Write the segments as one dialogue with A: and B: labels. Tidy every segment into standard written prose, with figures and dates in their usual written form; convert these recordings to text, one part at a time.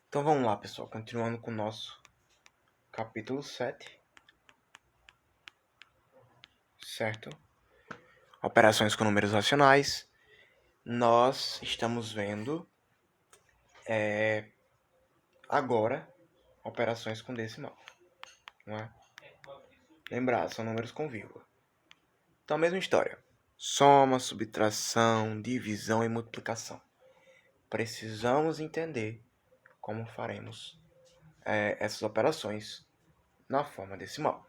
A: Então vamos lá, pessoal, continuando com o nosso capítulo 7, certo? Operações com números racionais. Nós estamos vendo agora operações com decimal, não é? Lembrar, são números com vírgula. Então, a mesma história. Soma, subtração, divisão e multiplicação. Precisamos entender como faremos essas operações na forma decimal.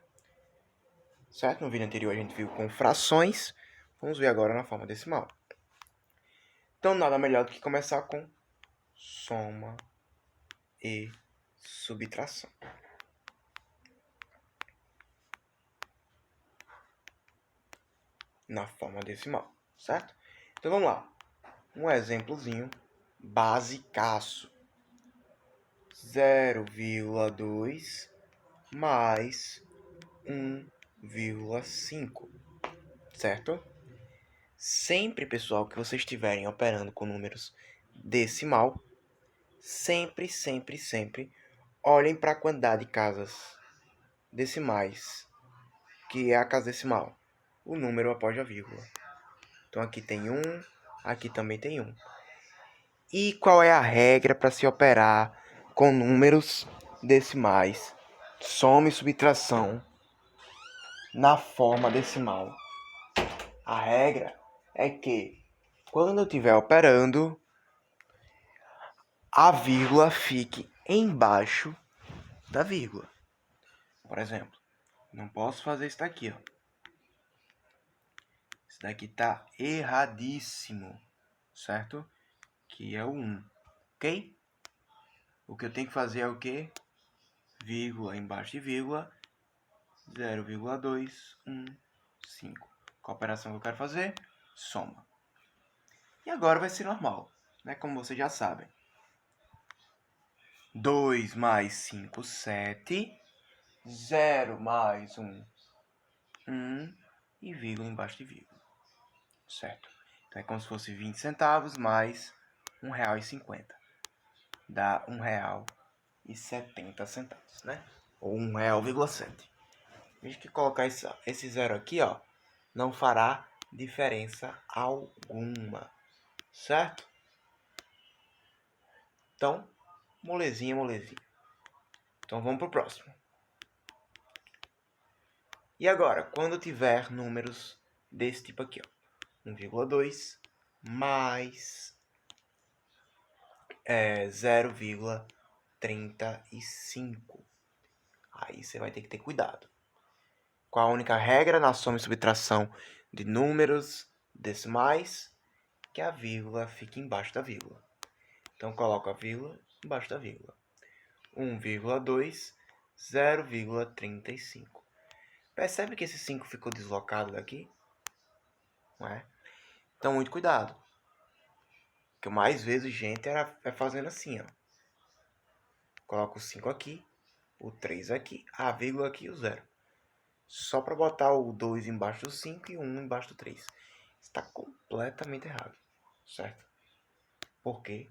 A: Certo? No vídeo anterior a gente viu com frações. Vamos ver agora na forma decimal. Então, nada melhor do que começar com soma e subtração. Na forma decimal, certo? Então, vamos lá. Um exemplozinho basicaço. 0,2 mais 1,5, certo? Sempre, pessoal, que vocês estiverem operando com números decimal, sempre olhem para a quantidade de casas decimais, que é a casa decimal, o número após a vírgula. Então aqui tem 1, aqui também tem 1. E qual é a regra para se operar com números decimais, soma e subtração, na forma decimal? A regra é que quando eu estiver operando, a vírgula fique embaixo da vírgula. Por exemplo, não posso fazer isso daqui, ó. Isso daqui tá erradíssimo, certo? Que é o 1, ok? O que eu tenho que fazer é o quê? Vírgula embaixo de vírgula, 0,215. Qual a operação que eu quero fazer? Soma. E agora vai ser normal, né? Como vocês já sabem. 2 mais 5, 7. 0 mais 1, 1. E vírgula embaixo de vírgula. Certo? Então é como se fosse 20 centavos mais R$1,50. Dá R$1,70, né? Ou R$1,07. Veja que colocar esse zero aqui, ó, não fará diferença alguma. Certo? Então, molezinha. Então vamos pro próximo. E agora, quando tiver números desse tipo aqui, ó, 1,2 mais 0,35. Aí você vai ter que ter cuidado. Qual a única regra na soma e subtração de números decimais? Que a vírgula fique embaixo da vírgula. Então, coloco a vírgula embaixo da vírgula. 1,2, 0,35. Percebe que esse 5 ficou deslocado daqui? Não é? Então, muito cuidado. O que eu mais vejo gente é fazendo assim, ó. Coloco o 5 aqui, o 3 aqui, a vírgula aqui e o 0. Só para botar o 2 embaixo do 5 e o 1 embaixo do 3. Está completamente errado, certo? Por quê?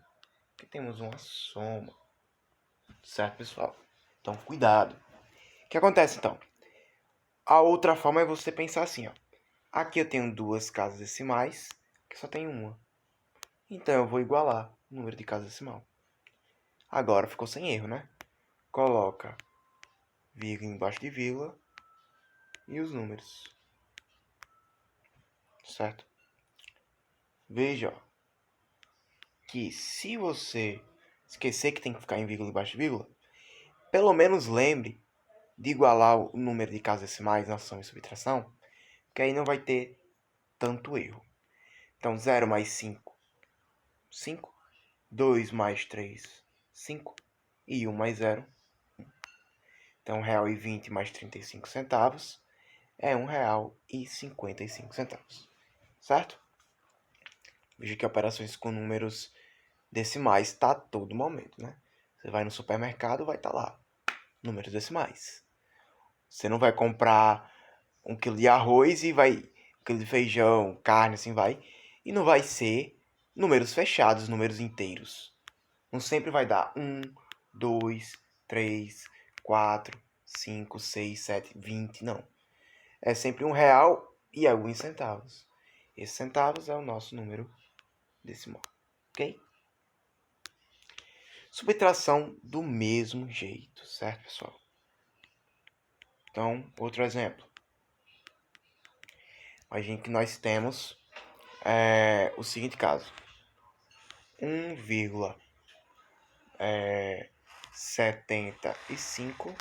A: Porque temos uma soma. Certo, pessoal? Então, cuidado. O que acontece, então? A outra forma é você pensar assim, ó. Aqui eu tenho duas casas decimais, que só tem uma. Então, eu vou igualar o número de casas decimal. Agora ficou sem erro, né? Coloca vírgula embaixo de vírgula e os números. Certo? Veja, ó, que se você esquecer que tem que ficar em vírgula embaixo de vírgula, pelo menos lembre de igualar o número de casas decimais na soma e subtração, que aí não vai ter tanto erro. Então, 0 mais 5, 5. 2 mais 3, 5. E 1 mais 0, 1. Então, R$1,20 mais 35 centavos é R$1,55. Certo? Veja que operações com números decimais está a todo momento, né? Você vai no supermercado, vai estar lá, números decimais. Você não vai comprar 1 quilo de arroz e vai 1 quilo de feijão, carne, assim vai. E não vai ser números fechados, números inteiros. Não sempre vai dar 1, 2, 3, 4, 5, 6, 7, 20, não. É sempre R$1 e alguns centavos. Esses centavos é o nosso número decimal, ok? Subtração do mesmo jeito, certo, pessoal? Então, outro exemplo. Imagine que nós temos o seguinte caso. 1,75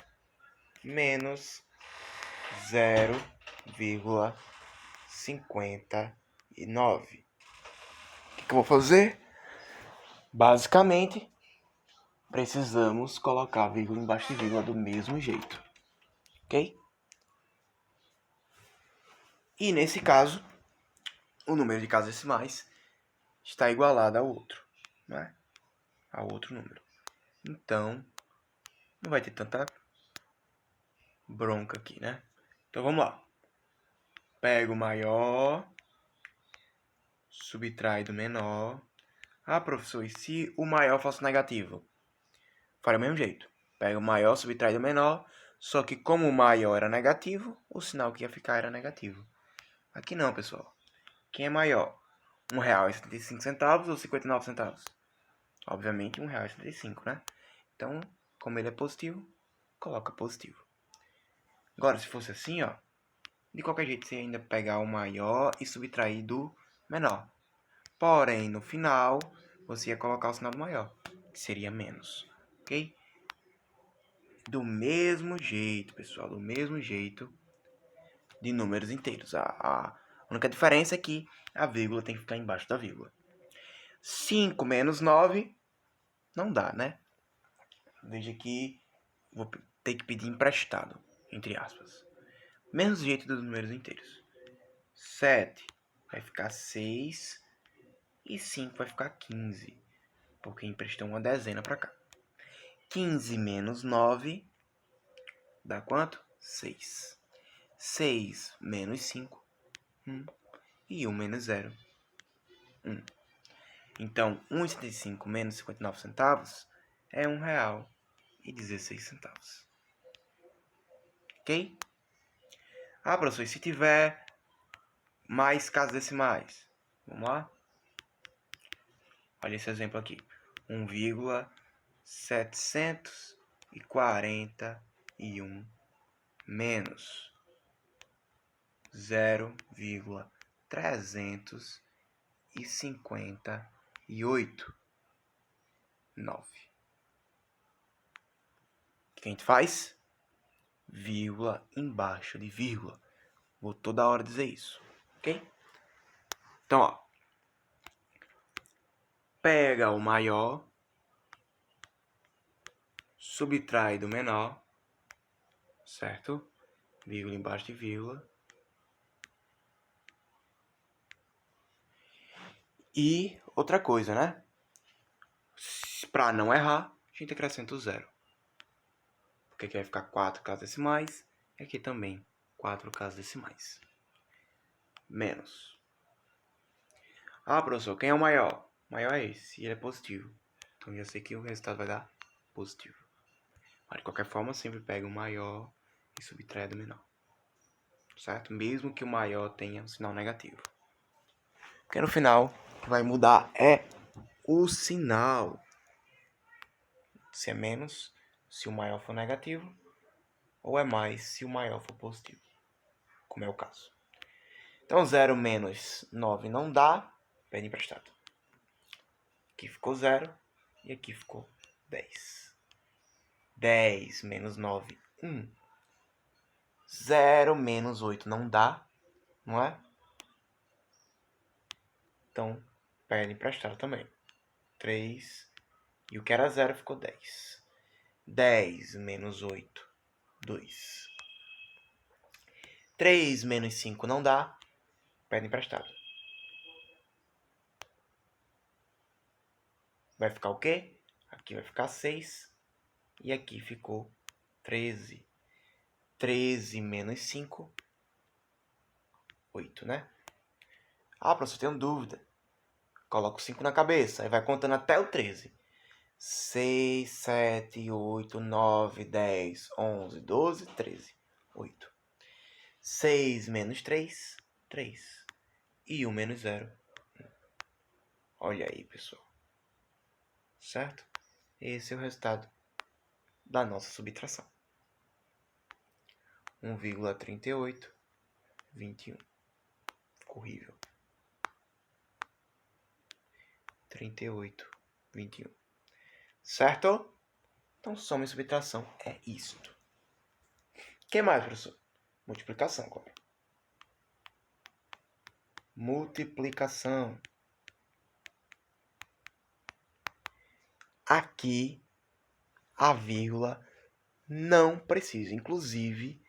A: menos 0,59. O que eu vou fazer? Basicamente, precisamos colocar vírgula embaixo de vírgula do mesmo jeito, ok? E nesse caso, o número de casas decimais está igualado ao outro, né? Ao outro número. Então, não vai ter tanta bronca aqui, né? Então vamos lá. Pega o maior, subtrai do menor. Ah, professor, e se o maior fosse negativo? Faria do mesmo jeito. Pega o maior, subtrai do menor, só que como o maior era negativo, o sinal que ia ficar era negativo. Aqui não, pessoal. Quem é maior? R$1,75 ou 59 centavos? Obviamente R$1,75, né? Então, como ele é positivo, coloca positivo. Agora, se fosse assim, ó, de qualquer jeito você ainda pegar o maior e subtrair do menor. Porém, no final, você ia colocar o sinal do maior, que seria menos, ok? Do mesmo jeito, pessoal, do mesmo jeito de números inteiros. A única diferença é que a vírgula tem que ficar embaixo da vírgula. 5 menos 9 não dá, né? Veja que vou ter que pedir emprestado, entre aspas. Mesmo jeito dos números inteiros. 7 vai ficar 6 e 5 vai ficar 15, porque emprestou uma dezena para cá. 15 menos 9 dá quanto? 6. 6 menos 5, 1. E 1 menos 0, 1. Então, 1,75 menos 59 centavos é R$1,16. Ok? Ah, professor, e se tiver mais casas decimais? Vamos lá? Olha esse exemplo aqui. 1,741 menos 0,358. 9. O que a gente faz? Vírgula embaixo de vírgula. Vou toda hora dizer isso, ok? Então, ó. Pega o maior, subtrai do menor, certo? Vírgula embaixo de vírgula. E outra coisa, né? Para não errar, a gente acrescenta o 0. Porque aqui vai ficar 4 casas decimais. E aqui também 4 casas decimais. Menos. Ah, professor, quem é o maior? O maior é esse, e ele é positivo. Então já sei que o resultado vai dar positivo. Mas de qualquer forma, sempre pega o maior e subtrai do menor. Certo? Mesmo que o maior tenha um sinal negativo. Porque no final, o que vai mudar é o sinal. Se é menos, se o maior for negativo, ou é mais, se o maior for positivo. Como é o caso. Então, 0 menos 9 não dá, pede emprestado. Aqui ficou 0 e aqui ficou 10. 10 menos 9, 1. 0 menos 8 não dá, não é? Então, pede emprestado também. 3. E o que era 0 ficou 10. 10 menos 8, 2. 3 menos 5 não dá, pede emprestado. Vai ficar o quê? Aqui vai ficar 6. E aqui ficou 13. 13 menos 5, 8, né? Ah, professor, eu tenho dúvida. Coloca o 5 na cabeça, aí vai contando até o 13. 6, 7, 8, 9, 10, 11, 12, 13, 8. 6 menos 3, 3. E 1 menos 0. Olha aí, pessoal. Certo? Esse é o resultado da nossa subtração. 1,38, 21. Ficou horrível. 38, 21. Certo? Então, soma e subtração é isto. O que mais, professor? Multiplicação, agora. Multiplicação. Aqui, a vírgula não precisa. Inclusive,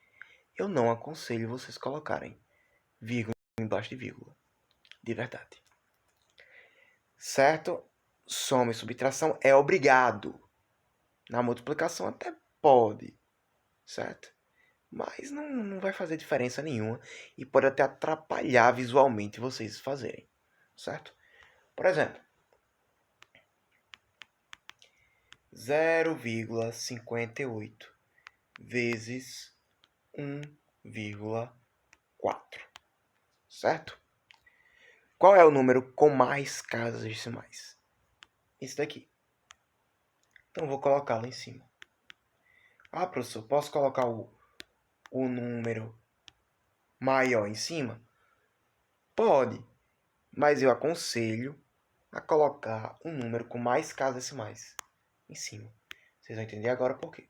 A: eu não aconselho vocês colocarem vírgula embaixo de vírgula. De verdade. Certo? Soma e subtração é obrigado. Na multiplicação até pode. Certo? Mas não vai fazer diferença nenhuma. E pode até atrapalhar visualmente vocês fazerem. Certo? Por exemplo, 0,58 vezes 1,4. Certo? Qual é o número com mais casas decimais? Esse daqui. Então, vou colocá-lo em cima. Ah, professor, posso colocar o número maior em cima? Pode, mas eu aconselho a colocar um número com mais casas decimais em cima. Vocês vão entender agora por quê.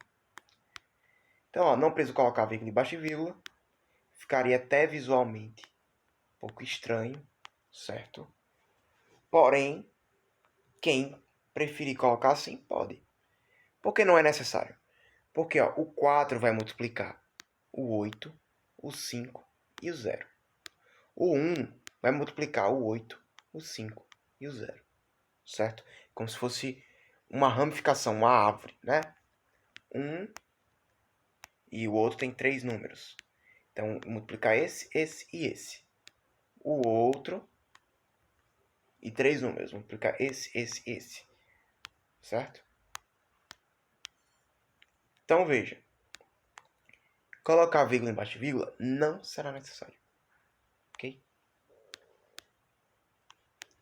A: Então, ó, não preciso colocar vírgula embaixo de vírgula. Ficaria até visualmente um pouco estranho, certo? Porém, quem preferir colocar assim, pode. Por que não é necessário? Porque ó, o 4 vai multiplicar o 8, o 5 e o 0. O 1 vai multiplicar o 8, o 5 e o 0. Certo? Como se fosse uma ramificação, uma árvore, né? 1 e o outro tem 3 números. Então, multiplicar esse e esse. O outro e 3 números. Multiplicar esse e esse. Certo? Então, veja. Colocar vírgula embaixo de vírgula não será necessário. Ok?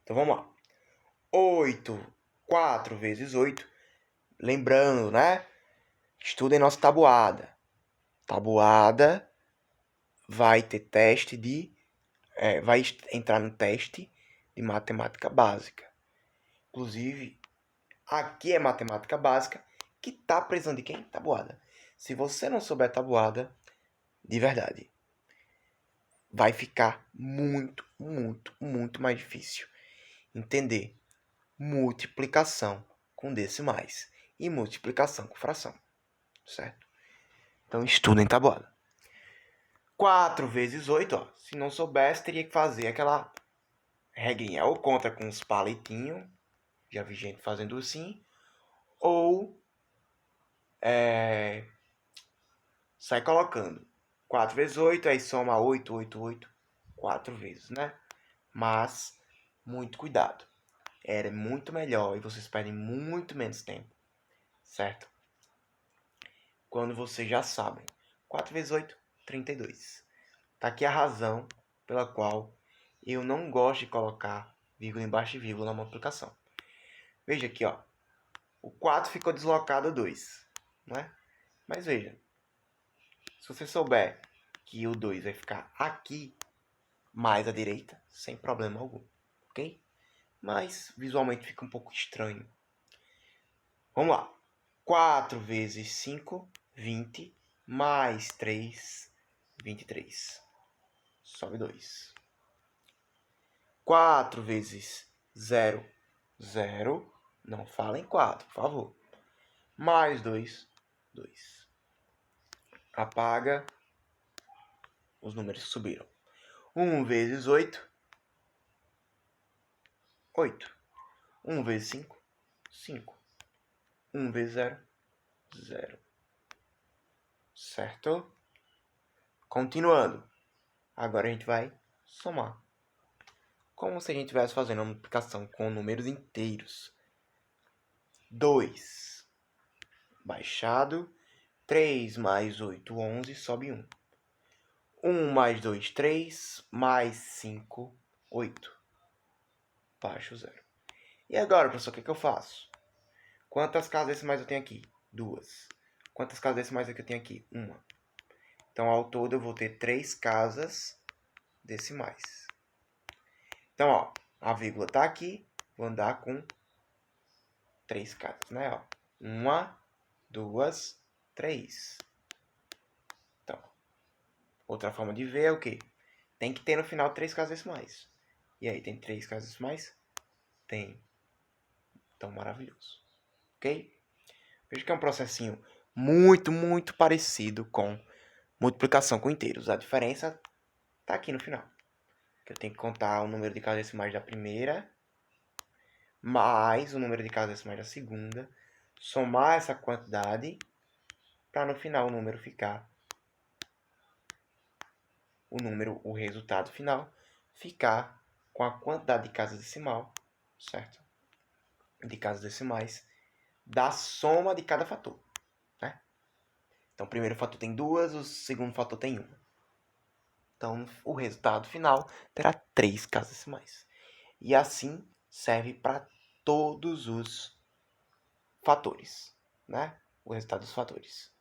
A: Então, vamos lá. 4 vezes 8. Lembrando, né? Estudem nossa tabuada. Tabuada vai ter teste de... vai entrar no teste de matemática básica. Inclusive, aqui é matemática básica que tá precisando de quem? Tabuada. Se você não souber tabuada, de verdade, vai ficar muito, muito, muito mais difícil entender multiplicação com decimais e multiplicação com fração, certo? Então, estudem tabuada. 4 vezes 8, ó, se não soubesse, teria que fazer aquela regrinha. Ou conta com os palitinhos, já vi gente fazendo assim, ou sai colocando 4 vezes 8, aí soma 8, 8, 8, 4 vezes, né? Mas, muito cuidado. Era muito melhor e vocês perdem muito menos tempo, certo? Quando vocês já sabem. 4 vezes 8, 32. Tá aqui a razão pela qual eu não gosto de colocar vírgula embaixo de vírgula na multiplicação. Veja aqui, ó. O 4 ficou deslocado 2, né? Mas veja, se você souber que o 2 vai ficar aqui, mais à direita, sem problema algum, ok? Mas visualmente fica um pouco estranho. Vamos lá. 4 vezes 5, 20, mais 3, 23. Sobe 2. 4 vezes 0, 0. Não fala em 4, por favor. Mais 2, 2. Apaga os números que subiram. 1 vezes 8, 8. 1 vezes 5, 5. 1 vezes 0, 0. Certo? Continuando. Agora a gente vai somar. Como se a gente estivesse fazendo uma multiplicação com números inteiros. 2 baixado. 3 mais 8, 11, sobe 1. 1 mais 2, 3, mais 5, 8. Baixo 0. E agora, professor, o que eu faço? Quantas casas decimais eu tenho aqui? 2. Quantas casas decimais eu tenho aqui? 1. Então, ao todo, eu vou ter 3 casas decimais. Então, ó, a vírgula está aqui. Vou andar com 3 casas, né? Ó, 1, 2, 3. Então, outra forma de ver é o quê? Tem que ter no final 3 casas decimais. E aí, tem 3 casas decimais? Tem. Então, maravilhoso. Ok? Veja que é um processinho muito parecido com multiplicação com inteiros. A diferença está aqui no final. Que eu tenho que contar o número de casas decimais da primeira, mais o número de casas decimais da segunda, somar essa quantidade, para no final o número ficar, o resultado final, ficar com a quantidade de casas decimal, certo? De casas decimais, da soma de cada fator. Né? Então, o primeiro fator tem 2, o segundo fator tem 1. Então, o resultado final terá 3 casas decimais. E assim serve para todos os fatores, né? O resultado dos fatores.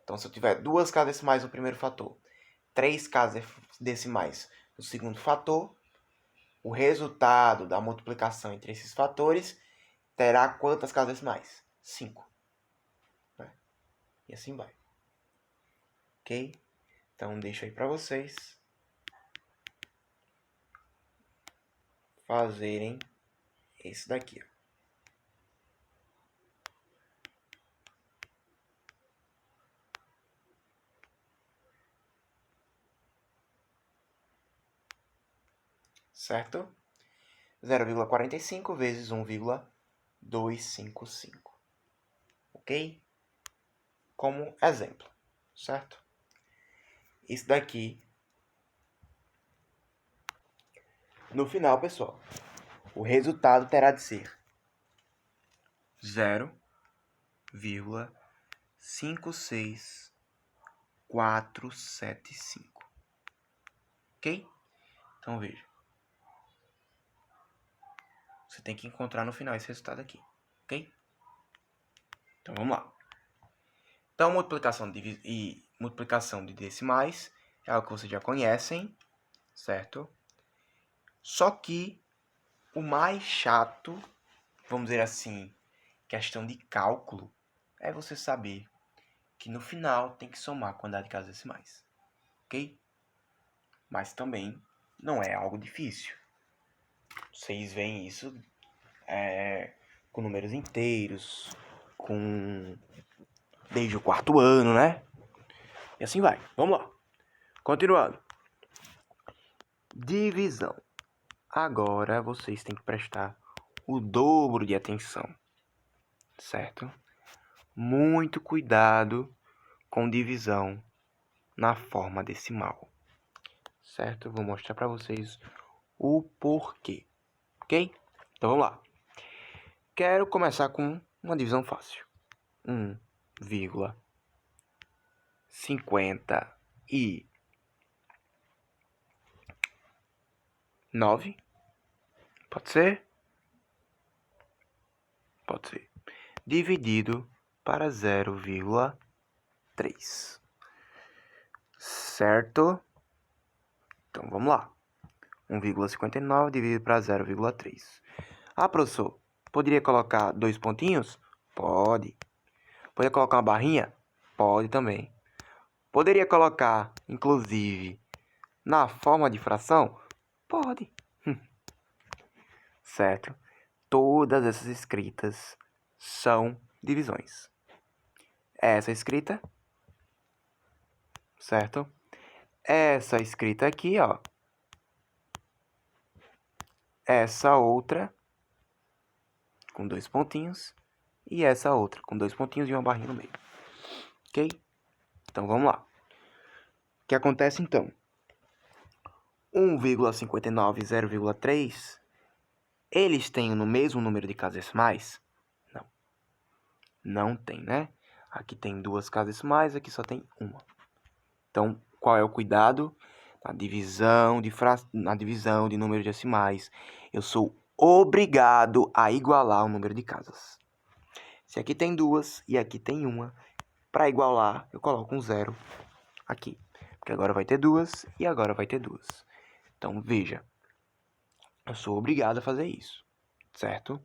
A: Então, se eu tiver 2 casas decimais no primeiro fator, 3 casas decimais no segundo fator, o resultado da multiplicação entre esses fatores terá quantas casas decimais? 5. Né? E assim vai. Ok? Então, deixo aí para vocês fazerem esse daqui. Ó. Certo? 0,45 vezes 1,255. Ok? Como exemplo. Certo? Isso daqui. No final, pessoal, o resultado terá de ser 0,56475. Ok? Então, veja. Você tem que encontrar no final esse resultado aqui. Ok? Então, vamos lá. Então, multiplicação de decimais é algo que vocês já conhecem, certo? Só que o mais chato, vamos dizer assim, questão de cálculo, é você saber que no final tem que somar a quantidade de casas decimais. Ok? Mas também não é algo difícil. Vocês veem isso com números inteiros, desde o 4º ano, né? E assim vai. Vamos lá. Continuando. Divisão. Agora vocês têm que prestar o dobro de atenção. Certo? Muito cuidado com divisão na forma decimal. Certo? Vou mostrar para vocês o porquê. Ok? Então vamos lá. Quero começar com uma divisão fácil. 1,59. Pode ser? Pode ser. Dividido para 0,3. Certo? Então vamos lá. 1,59 dividido para 0,3. Ah, professor, poderia colocar 2 pontinhos? Pode. Poderia colocar uma barrinha? Pode também. Poderia colocar, inclusive, na forma de fração? Pode. Certo? Todas essas escritas são divisões. Essa escrita, certo? Essa escrita aqui, ó. Essa outra com 2 pontinhos e essa outra com 2 pontinhos e uma barrinha no meio. Ok? Então vamos lá. O que acontece então? 1,59 e 0,3, eles têm o mesmo número de casas decimais? Não. Não tem, né? Aqui tem 2 casas decimais, aqui só tem uma. Então, qual é o cuidado? Na divisão de números decimais, eu sou obrigado a igualar o número de casas. Se aqui tem 2 e aqui tem uma, para igualar, eu coloco um 0 aqui. Porque agora vai ter 2 e agora vai ter 2. Então, veja, eu sou obrigado a fazer isso, certo?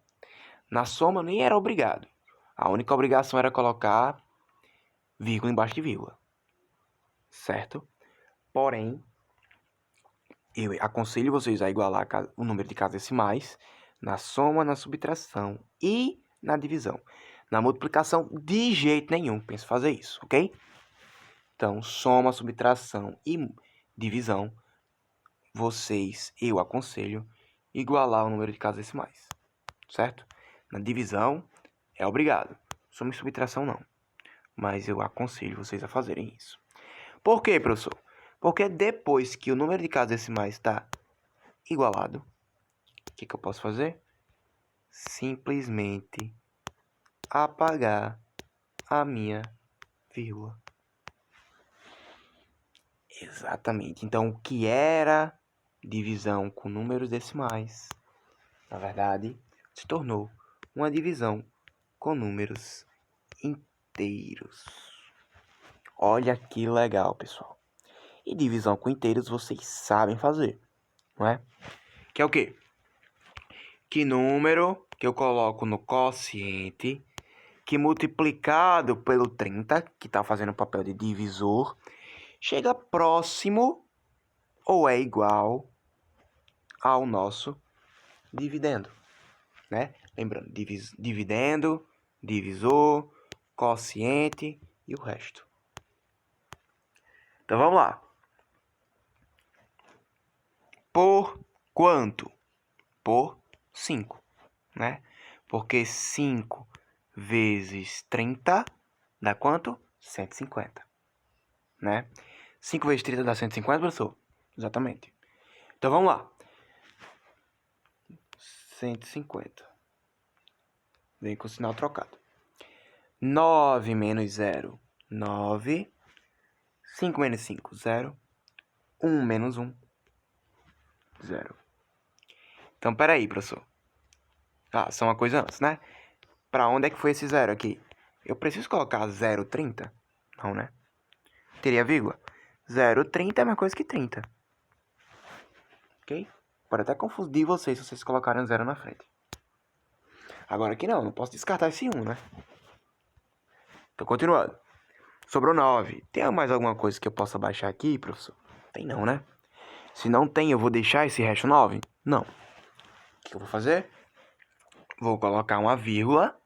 A: Na soma, nem era obrigado. A única obrigação era colocar vírgula embaixo de vírgula, certo? Porém, eu aconselho vocês a igualar o número de casas decimais na soma, na subtração e na divisão. Na multiplicação, de jeito nenhum, penso fazer isso, ok? Então, soma, subtração e divisão, eu aconselho igualar o número de casas decimais, certo? Na divisão, é obrigado. Soma e subtração, não. Mas eu aconselho vocês a fazerem isso. Por quê, professor? Porque depois que o número de casas decimais está igualado, o que eu posso fazer? Simplesmente apagar a minha vírgula. Exatamente. Então, o que era divisão com números decimais, na verdade, se tornou uma divisão com números inteiros. Olha que legal, pessoal. E divisão com inteiros vocês sabem fazer, não é? Que é o quê? Que número que eu coloco no quociente, que multiplicado pelo 30, que está fazendo o papel de divisor, chega próximo ou é igual ao nosso dividendo, né? Lembrando, dividendo, divisor, quociente e o resto. Então vamos lá. Por quanto? Por 5, né? Porque 5 vezes 30 dá quanto? 150, né? 5 vezes 30 dá 150, professor? Exatamente. Então vamos lá. 150. Vem com o sinal trocado. 9 menos 0, 9. 5 menos 5, 0. 1 menos 1, 0. Então, peraí, professor. Ah, só uma coisa antes, né? Pra onde é que foi esse 0 aqui? Eu preciso colocar 0,30? Não, né? Teria vírgula. 0,30 é a mesma coisa que 30. Ok? Pode até confundir vocês se vocês colocarem 0 na frente. Agora aqui não posso descartar esse 1, né? Então, continuando. Sobrou 9. Tem mais alguma coisa que eu possa baixar aqui, professor? Tem não, né? Se não tem, eu vou deixar esse resto 9? Não. O que eu vou fazer? Vou colocar uma vírgula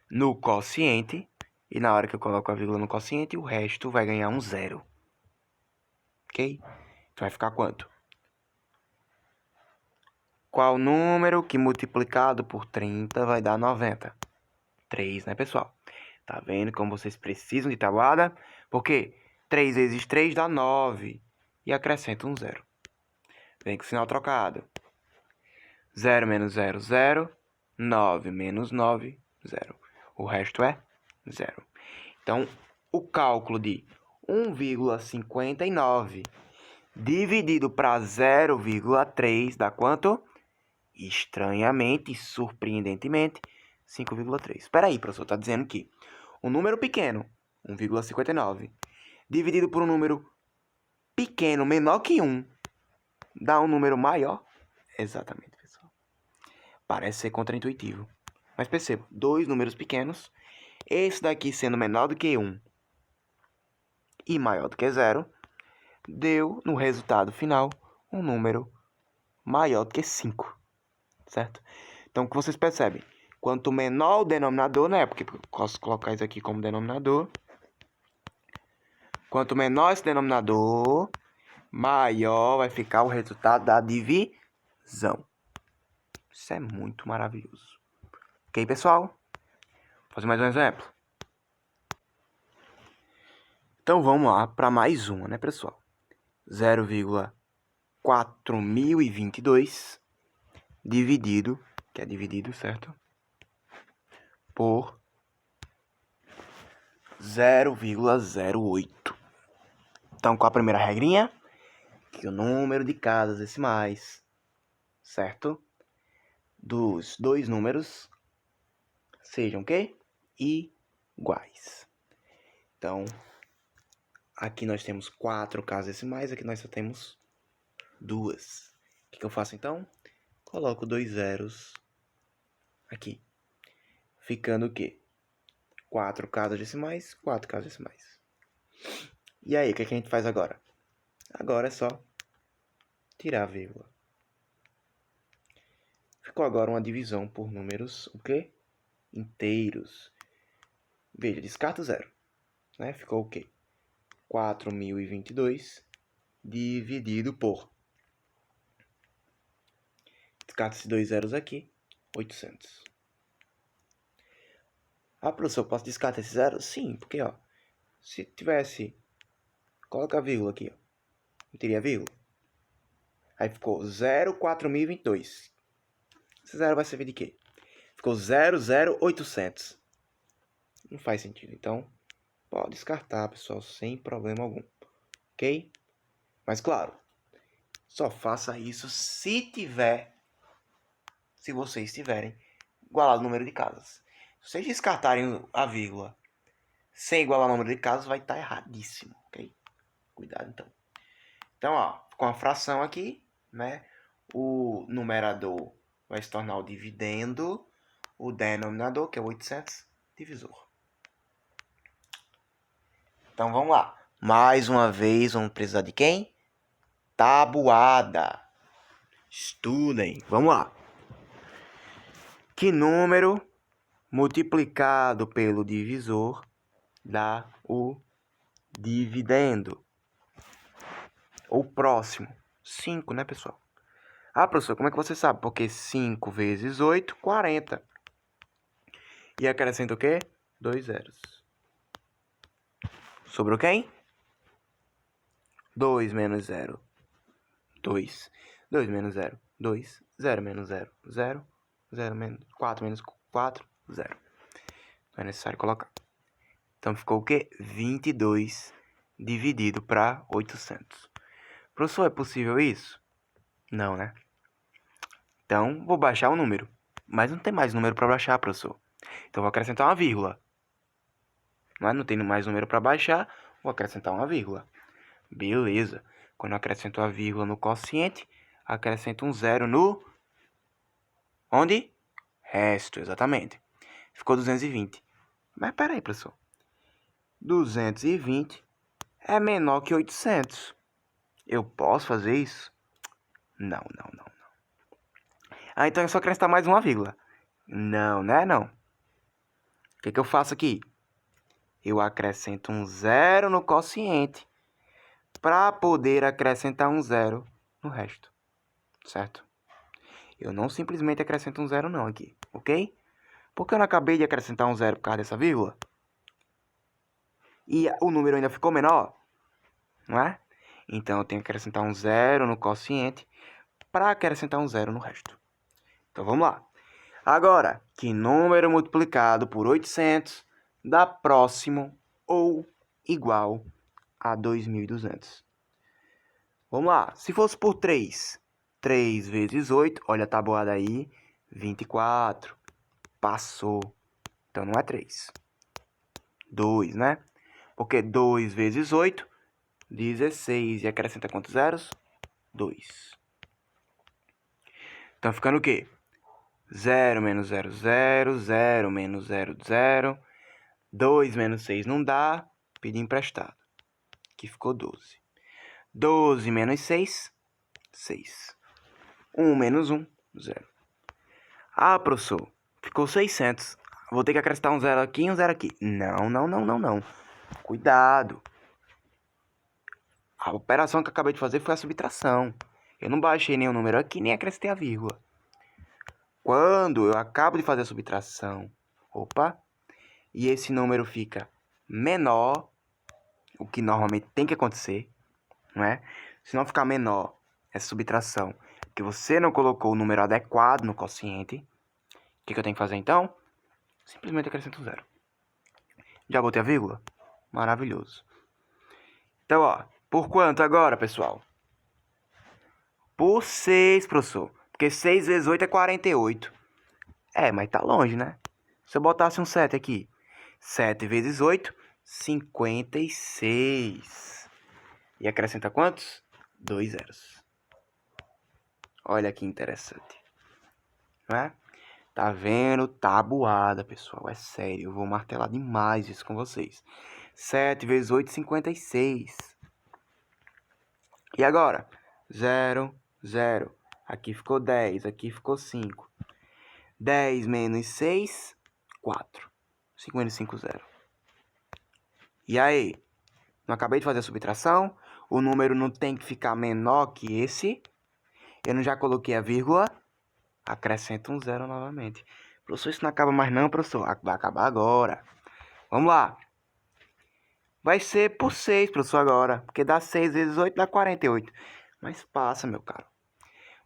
A: no quociente. E na hora que eu coloco a vírgula no quociente, o resto vai ganhar um 0. Ok? Então vai ficar quanto? Qual número que multiplicado por 30 vai dar 90? 3, né, pessoal? Tá vendo como vocês precisam de tabuada? Porque 3 vezes 3 dá 9. E acrescenta um 0. Vem com o sinal trocado. 0 menos 0, 0. 9 menos 9, 0. O resto é 0. Então, o cálculo de 1,59 dividido para 0,3 dá quanto? Estranhamente e surpreendentemente, 5,3. Espera aí, professor, está dizendo que um número pequeno, 1,59, dividido por um número pequeno, menor que 1, dá um número maior? Exatamente, pessoal. Parece ser contraintuitivo. Mas perceba, 2 números pequenos, esse daqui sendo menor do que 1 e maior do que 0, deu no resultado final um número maior do que 5, certo? Então, o que vocês percebem? Quanto menor o denominador, né? Porque eu posso colocar isso aqui como denominador. Quanto menor esse denominador, maior vai ficar o resultado da divisão. Isso é muito maravilhoso. Ok, pessoal? Vou fazer mais um exemplo. Então, vamos lá para mais uma, né, pessoal? 0,4022 dividido, que é dividido, certo? Por 0,08. Então, qual a primeira regrinha? Que o número de casas decimais, certo? Dos dois números sejam o quê? Iguais. Então, aqui nós temos 4 casas decimais, aqui nós só temos 2. O que eu faço então? Coloco 2 zeros aqui. Ficando o quê? 4 casas decimais, 4 casas decimais. E aí, o que a gente faz agora? Agora é só tirar a vírgula. Ficou agora uma divisão por números, o quê? Inteiros. Veja, descarta o zero. Né? Ficou o quê? 4.022 dividido por... Descarta esses 2 zeros aqui, 800. Ah, professor, eu posso descartar esse zero? Sim, porque, ó, se tivesse... Coloca a vírgula aqui, ó. Não teria vírgula? Aí ficou 0,4022. Esse zero vai servir de quê? Ficou 0,0800. Não faz sentido. Então, pode descartar, pessoal, sem problema algum. Ok? Mas, claro, só faça isso se vocês tiverem igualado o número de casas. Se vocês descartarem a vírgula sem igualar o número de casas, vai estar erradíssimo, ok? Cuidado, então. Então, ó, com a fração aqui, né? O numerador vai se tornar o dividendo, o denominador, que é o 800, divisor. Então, vamos lá. Mais uma vez, vamos precisar de quem? Tabuada. Estudem. Vamos lá. Que número multiplicado pelo divisor dá o dividendo? Ou próximo. 5, né, pessoal? Ah, professor, como é que você sabe? Porque 5 vezes 8, 40. E acrescenta o quê? 2 zeros. Sobrou quem? 2 menos 0. 2. 2 menos 0. 2. 0 menos 0. 0. 0 menos 4 menos 4. 0. Não é necessário colocar. Então ficou o quê? 22 dividido para 800. Professor, é possível isso? Não, né? Então, vou baixar o número. Mas não tem mais número para baixar, professor. Então, vou acrescentar uma vírgula. Não tem mais número para baixar, vou acrescentar uma vírgula. Beleza. Quando eu acrescento a vírgula no quociente, acrescento um zero no... Onde? Resto, exatamente. Ficou 220. Mas peraí, professor. 220 é menor que 800. Eu posso fazer isso? Não. Ah, então é só acrescentar mais uma vírgula. Não, né? Não. O que eu faço aqui? Eu acrescento um zero no quociente para poder acrescentar um zero no resto. Certo? Eu não simplesmente acrescento um zero não aqui, ok? Porque eu não acabei de acrescentar um zero por causa dessa vírgula. E o número ainda ficou menor, não é? Então eu tenho que acrescentar um zero no quociente para acrescentar um zero no resto. Então vamos lá. Agora, que número multiplicado por 800 dá próximo ou igual a 2.200? Vamos lá. Se fosse por 3, 3 vezes 8, olha a tabuada aí, 24. Passou. Então não é 3. 2, né? Porque 2 vezes 8, 16. E acrescenta quantos zeros? 2. Então ficando o quê? 0 menos 0, 0. 0 menos 0, 0. 2 menos 6 não dá. Pedi emprestado. Aqui ficou 12. 12 menos 6, 6. 1 menos 1, 0. Ah, professor, ficou 600. Vou ter que acrescentar um 0 aqui e um 0 aqui. Não. Cuidado. A operação que eu acabei de fazer foi a subtração. Eu não baixei nenhum número aqui, nem acrescentei a vírgula. Quando eu acabo de fazer a subtração, e esse número fica menor, o que normalmente tem que acontecer, não é? Se não ficar menor essa subtração, que você não colocou o número adequado no quociente, o que eu tenho que fazer então? Simplesmente acrescento um zero. Já botei a vírgula? Maravilhoso. Então, ó, por quanto agora, pessoal? Por 6, professor. Porque 6 vezes 8 é 48. É, mas tá longe, né? Se eu botasse um 7 aqui. 7 vezes 8, 56. E acrescenta quantos? 2 zeros. Olha que interessante. Não é? Tá vendo? Tabuada, pessoal. É sério. Eu vou martelar demais isso com vocês. 7 vezes 8, 56. E agora? 0, 0. Aqui ficou 10. Aqui ficou 5. 10 menos 6, 4. 55, 0. E aí? Não acabei de fazer a subtração? O número não tem que ficar menor que esse. Eu não já coloquei a vírgula? Acrescenta um 0 novamente. Professor, isso não acaba mais não, professor. Vai acabar agora. Vamos lá. Vai ser por 6, professor, agora. Porque dá 6 vezes 8 dá 48. Mas passa, meu caro.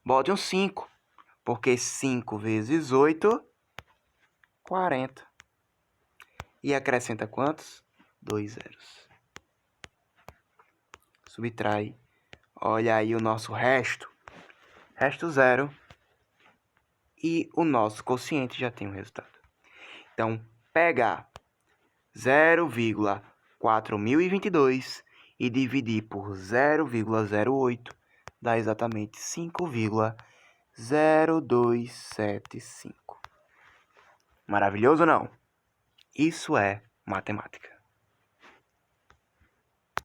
A: Bote um 5. Porque 5 vezes 8, 40. E acrescenta quantos? 2 zeros. Subtrai. Olha aí o nosso resto. Resto 0. E o nosso quociente já tem um resultado. Então, pega 0,4022 e dividir por 0,08 dá exatamente 5,0275. Maravilhoso ou não? Isso é matemática.